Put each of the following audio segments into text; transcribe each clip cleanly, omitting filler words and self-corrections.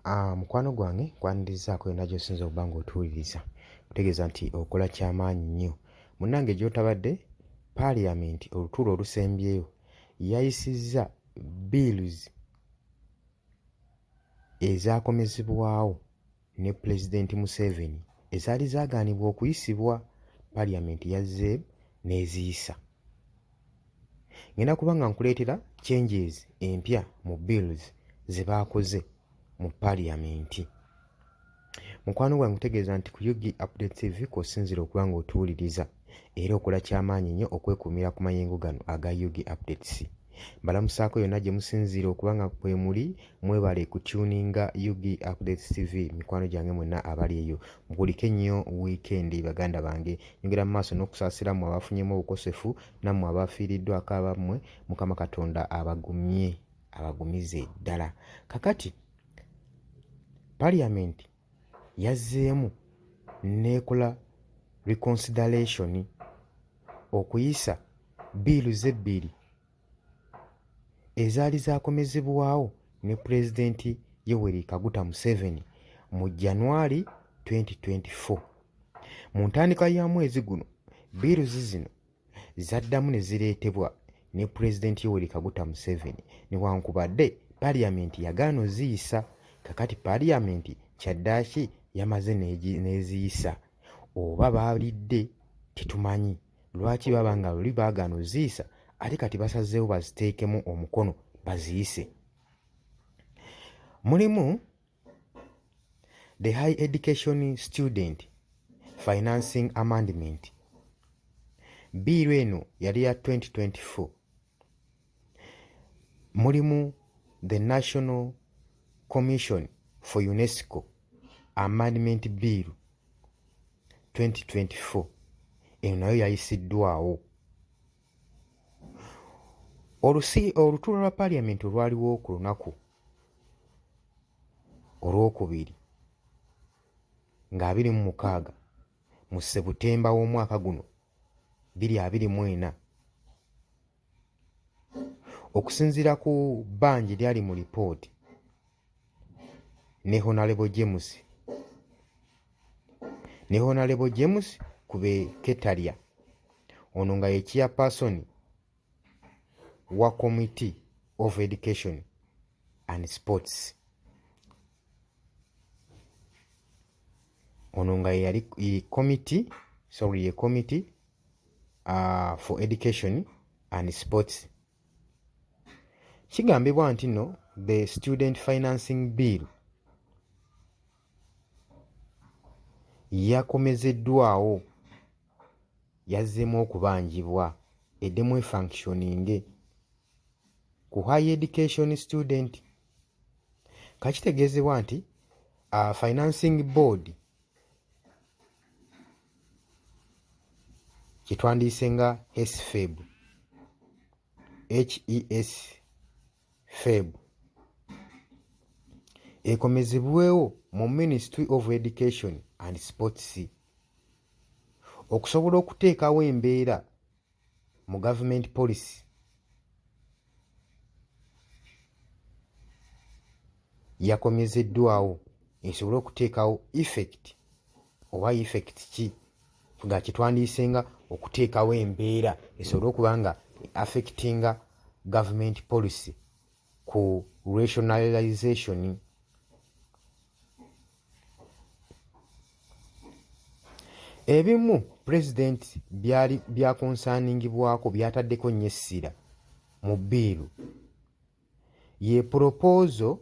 Mukwano gwange kwanirizaako yonna gy'osinza okuba ng'otuwuliriza kutegeeza nti okola ky'amaanyi nnyo. Munnange gy'otabadde, Paaliyamenti olutuulo olusembyeyo yayisizza bills ezaakomezebwawo ne Pulezidenti Museveni ezaali zaagaanibwa okuyisibwa. Paaliyamenti yazze n'eziyisa. Ngenda kuba nga nkuleetera changes empya mu bills ze baakoze mu Paaliyamenti. Mukwano gwange nkutegeeza nti ku UG Update TV kw'osinzira okuba ng'otuwuliriza era okola ky'amaanyi nnyo okwekuumira ku mayengo gano aga UG Updates. Mbalamusaako yonna gye musinziira okuba nga kwe muli mwebale kutuninga UG Updates TV. Mikwano gyange mwenna abali eyo mukulike nnyo wiikendi baganda bange. Nyongera mu maaso n'okusaasira mmwe abafunyemu obukosefu nammwe abafiiriddwako abammwe. Mukama Katonda abagumize ddala. Kakati Paaliyamenti yazzeemu n'ekola reconsideration okuyisa bills ebbiri ezaali zaakomezebwawo ne Pulezidenti Yoweri Kaguta Museveni mu January 2024. Mu ntandikwa ya mwezi guno bills zino zaddamu ne zireetebwa ne Pulezidenti Yoweri Kaguta Museveni newankubadde Paaliyamenti yagaana oziyisa. Kakati Paaliyamenti kyaddaaki yamaze n'eziyisa. Oba baalidde tetumanyi lwaki baba nga luli baagaana oziyisa ate kati basazeewo baziteekemu omukono baziyise. Mulimu the High Education Student Financing Amendment. Biiru eno yali ya 2024. Mulimu the National Commission for UNESCO Amendment Bill 2024. Eno nayo yayisiddwawo. Olutuulo lwa Paaliyamenti olwaliwo ku lunaku olwokubiri nga 26 mu Sebutemba w'omwaka guno 2024. Okusinziira ku bbanji lyali mu lipooti ne Honorable James Kube-Ketalya, ono nga ye chairperson wa Committee of Education and Sports. Ono nga ye committee for Education and Sports. Kigambibwa nti no the Student Financing Bill yakomezeddwawo, yazzeemu okubanjibwa eddemu efunctioning ku high education student. Kakitegeezebwa nti financing board kitwandiise nga HESFEB ekomezebwewo mu Ministry of Education and Sports okusobola okuteekawo embeera mu government policy yakomezeddwawo esobole okuteekawo effect ki nga kitwandiise nga okuteekawo embeera esobole okuba nga affectinga government policy ku rationalization. Ebimu Pulezidenti byali byakonsanningibwako byataddeko nnyo essira mu bbiiru ye proposal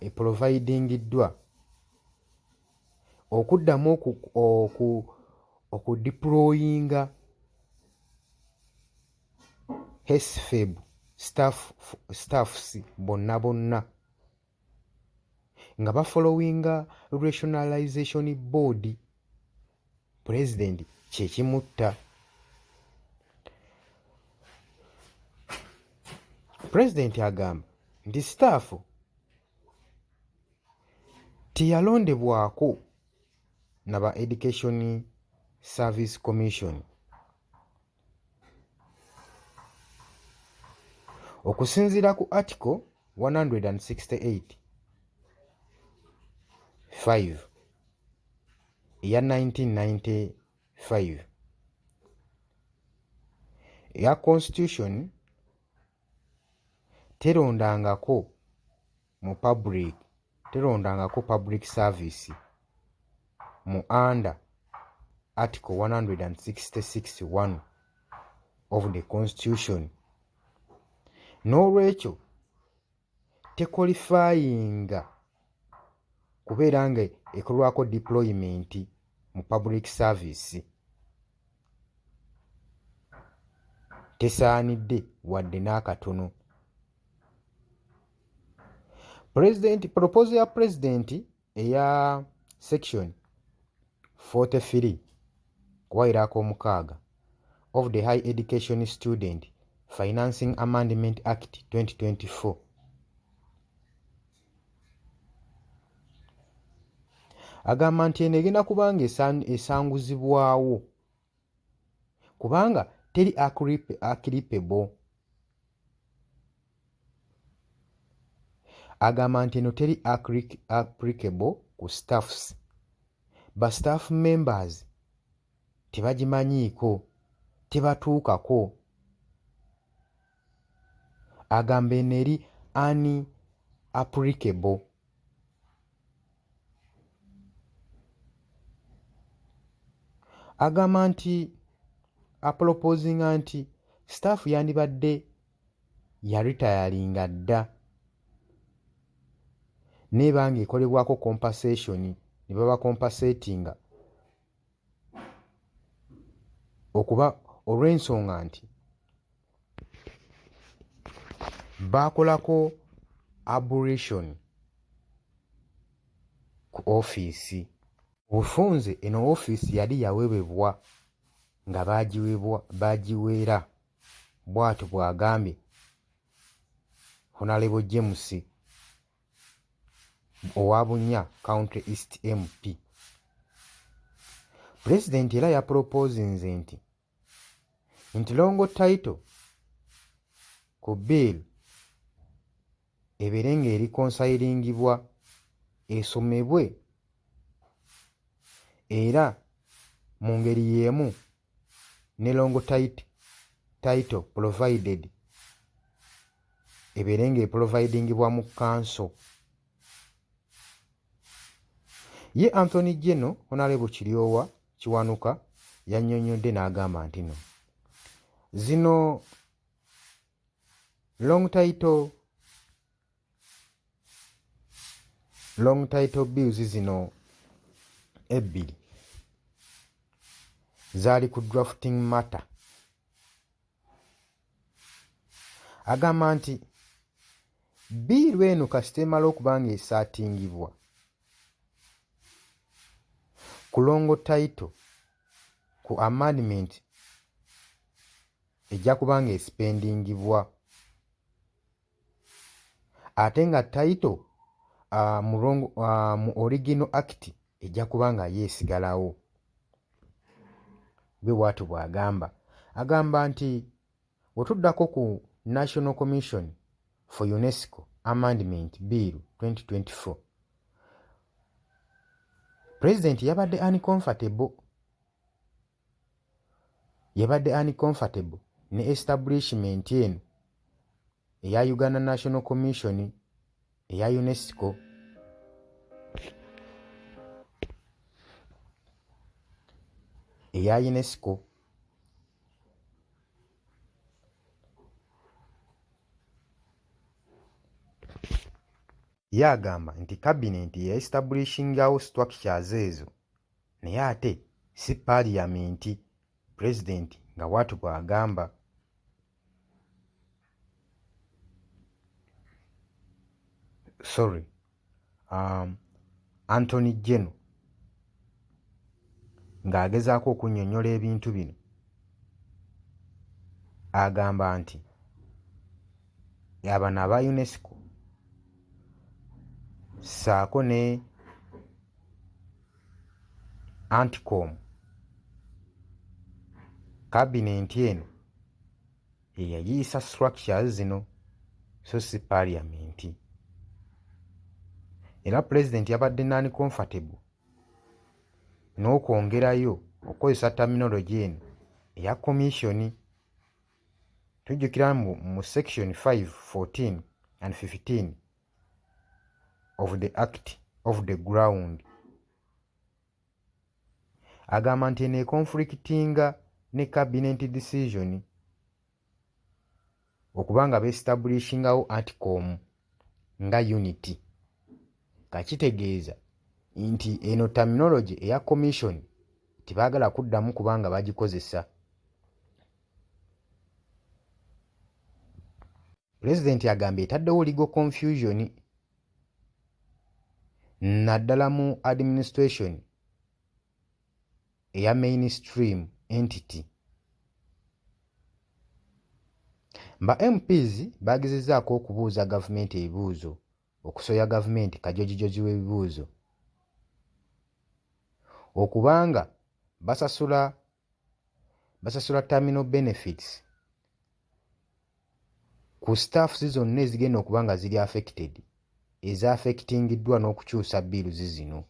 eprovidingiddwa okuddamu okudeployinga HESFEB staffs bonna nga bafollowinga rationalization board. Pulezidenti kyekimutta. Pulezidenti agamba nti staafu teyalondebwako na ba Education Service Commission. Okusinziira ku Article 168 eya 1995 eya constitution terondangako public service mu under article 166(1) of the constitution, n'olwekyo tequalifyinga kubeera nga ekolwako deployment mu public service. Tesaanidde wadde n'akatono. Proposal ya president eya section 43 kuwairako 6 of the High Education Student Financing Amendment Act 2024 agamba nti eno egenda kubanga esanguzibwawo kubanga teri applicable. Agamba nti eno teri applicable ku staffs. Ba staff members tebagimanyiiko, tebatuukako. Agamba eno eri unapplicable. Agamba nti apoloposinga nti staff yandibadde yaritayalinga dda nebanga ekolebwako compensation ne baba compensatinga okuba olw'ensonga nti baakolako aberration ku ofiisi. Obufunze eno ofiisi yali yaweebwa nga baagiweera bw'atyo bw'agambye Honorable James owa Bunya County East MP. President era yapropose nti longo title ku bill ebeere nga erikonsayiringibwa esomebwe era mu ngeri y'emu ne longo title provided ebeere nga eprovidingibwa mu council. Ye Anthony General Honorable Kiryowa Kiwanuka yannyonnyodde n'agamba nti no zino long title bills zino ebbiri zaali ku drafting matter. Agamba nti biiru eno kasita emala okuba nga esaatingibwa ku longo title ku amendment ejja kuba nga esipendingibwa ate nga title mu original act ejja kuba nga yeesigalawo. Bwe bw'atyo bw'agamba. Agamba nti wetuddako ku National Commission for UNESCO Amendment Bill 2024 President yabadde uncomfortable ne establishment eno eya Uganda National Commission eya UNESCO yagamba nti cabinet ya establishingawo structures ezo naye ate si parliament. President nga watu bw'agamba. Anthony General ng'agezaako okunnyonnyola ebintu bino agamba nti abano aba UNESCO ssaako ne Anticom cabinet eno eyayiisa structures zino so si parliament. era pulezidenti yabadde non-comfortable n'okwongerayo okukozesa terminology eno eya commission. Tujjukira mu section 5, 14 and 15 of the Act of the Ground agamba nti eno ekonflictinga ne cabinet decision okubanga beestablishingawo ATCOM nga unity. Kakitegeeza nti eno terminology eya commission tebaagala kuddamu kubanga bagikozesa. Pulezidenti agambye etaddewo legal confusion naddala mu administration eya mainstream entity. Ba MPs baagezezzaako okubuuza gavumenti ebibuuzo okusoya gavumenti kajojijoji w'ebibuuzo okubanga basasula terminal benefits ku staffs zonna ezigenda okuba nga ziri affected eza-affectingiddwa n'okukyusa bills zino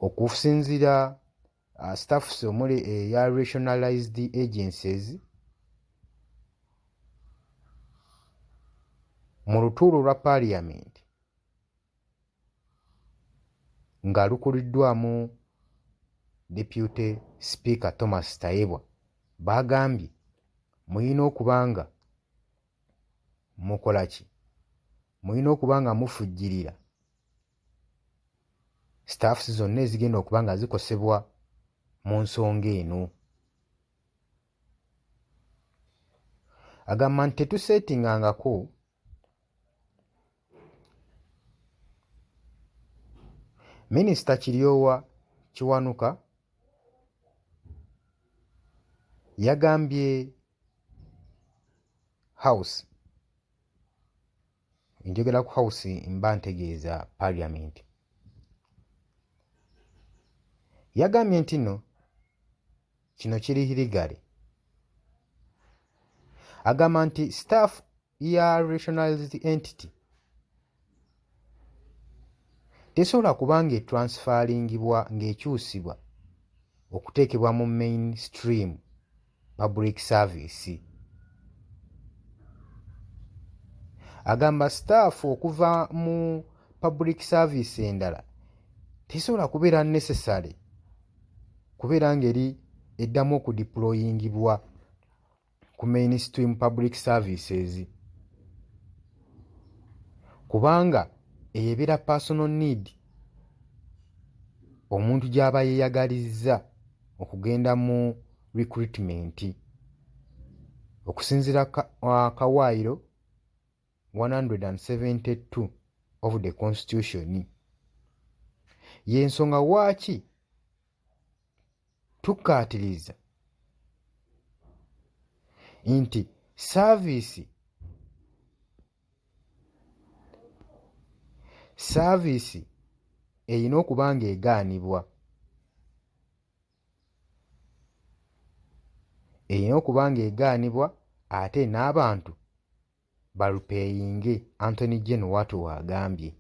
okusinziira staffs omuli eya rationalized agencies mu lutuulo lwa parliament nga lukuliddwamu Deputy Speaker Thomas Tayebwa. Bagambye muyina okubanga mukola ki? Muyina okubanga mufujjirira staffs zonna ezigenda okuba nga zikosebwa mu nsonga eno. Agamba nti tetuseetingangako Minisita Kiryowa Kiwanuka yagambye House, njogera ku House mba ntegeeza Parliament, yagambye nti no kino kiri hirigale. Agamba nti staff ya rationalized entity tesobola kubanga etransferingibwa ng'ekyusibwa okuteekebwa mu mainstream public service. Agamba staff okuva mu public service endala tesobola kubeera necessary kubeera ngeri eddamu okudeployingibwa ku mainstream public services kubanga eyebeera personal need omuntu gy'aba yeeyagalizza okugenda mu recruitment okusinziira kawaayiro 172 of the Constitution. Y'ensonga lwaki tukkaatiriza nti saavisi erina okuba ng'egaanibwa, ate n'abantu balupeyinge. Anthony General Watu agambye.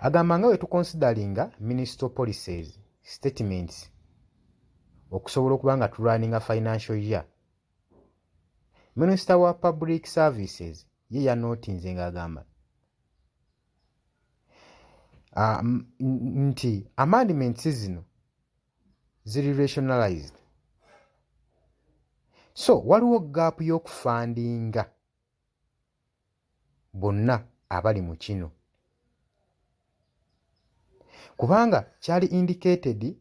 Agamba nga bwe tuconsideringa ministerial policies statements okusobola okuba nga tulwaninga financial year, Minister wa Public Services ye yanootinze ng'agamba nti amendments zino ziri rationalized, so waliwo gaapu y'okufandinga bonna abali mu kino kubanga kyali indicated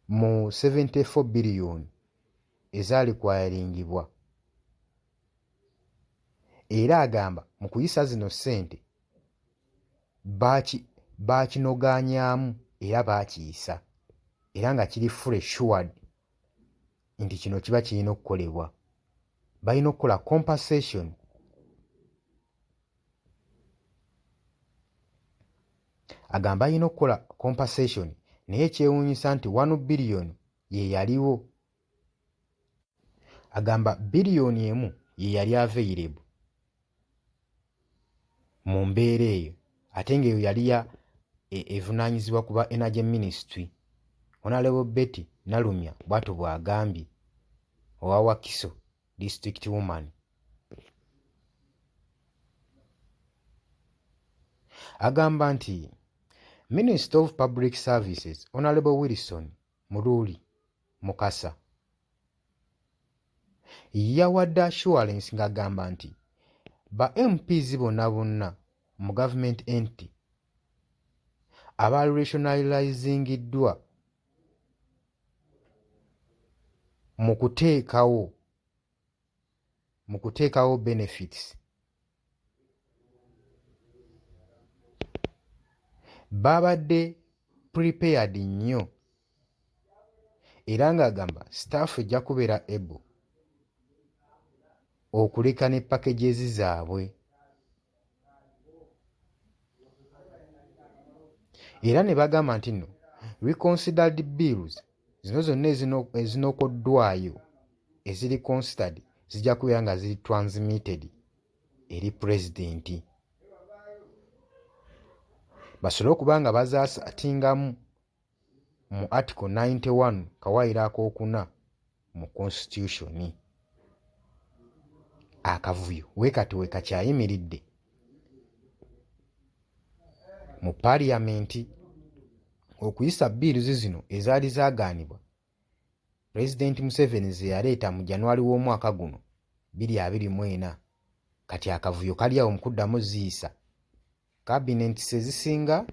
mu 74 billion ezaali kwayaringibwa, era agamba mu kuyisa zino ssente baakinogaanyaamu era baakiyisa, era nga kiri fully assured nti kino kiba kirina okukolebwa. Balina okukola compensation. Agamba balina okukola compensation naye kyewuunyisa nti 1 billion ye yaliwo. Agamba biliyoni emu ye yali available mu mbeera eyo, ate ng'eyo yali evunaanyizibwa ku ba Energy Ministry. Honorable Betty Nalumya bw'atyo bw'agambye, owa Wakiso District Woman. Agamba nti Minister of Public Services Honorable Wilson Mululi Mukasa yawadde assurance ng'agamba nti ba MPs bonna mu government entity aba rationalizingiddwa mu kuteekawo benefits babadde prepared nnyo, era ng'agamba staff ejja kubeera able okuleka ne packages zaabwe, era ne bagamba nti nno reconsidered bills zino zonna ezinokoddwayo eziri considered zijja kubeera nga ziri transmitted eri pulezidenti basobole okuba nga bazaasatingamu mu article 91 kawaayiro akookuna mu constitution. Akavuyo weekati wekakyayimiridde mu paaliyamenti okuyisa biiruzi zino ezaali zaagaanibwa Pulezidenti Museveni ze yaleeta mu January w'omwaka guno 2024. Kati akavuyo kali awo mu kuddamu ziyisa. Kabinenti sezisinga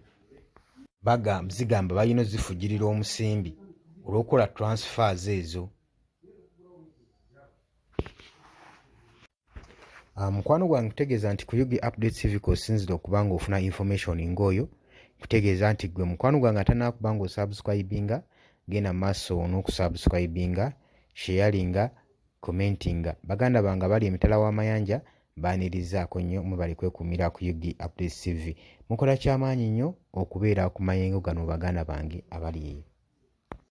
zigamba balina zifujirira omusimbi olw'okukola transfers ezo. Mukwano gwange kutegeeza nti ku UG Updates TV kosinzira okuba nga ofuna information ng'oyo, kutegeeza nti gwe mukwano gwange atanakuba nga osubscribinga, genda maaso n'okusubscribinga, sharinga, commentinga. Baganda bange bali emitala w'amayanja baanirizaako nnyo mwebali kwekuumira ku UG Updates TV. Mukola ky'amaanyi nnyo okubeera ku mayengo gano baganda bange abali eyo.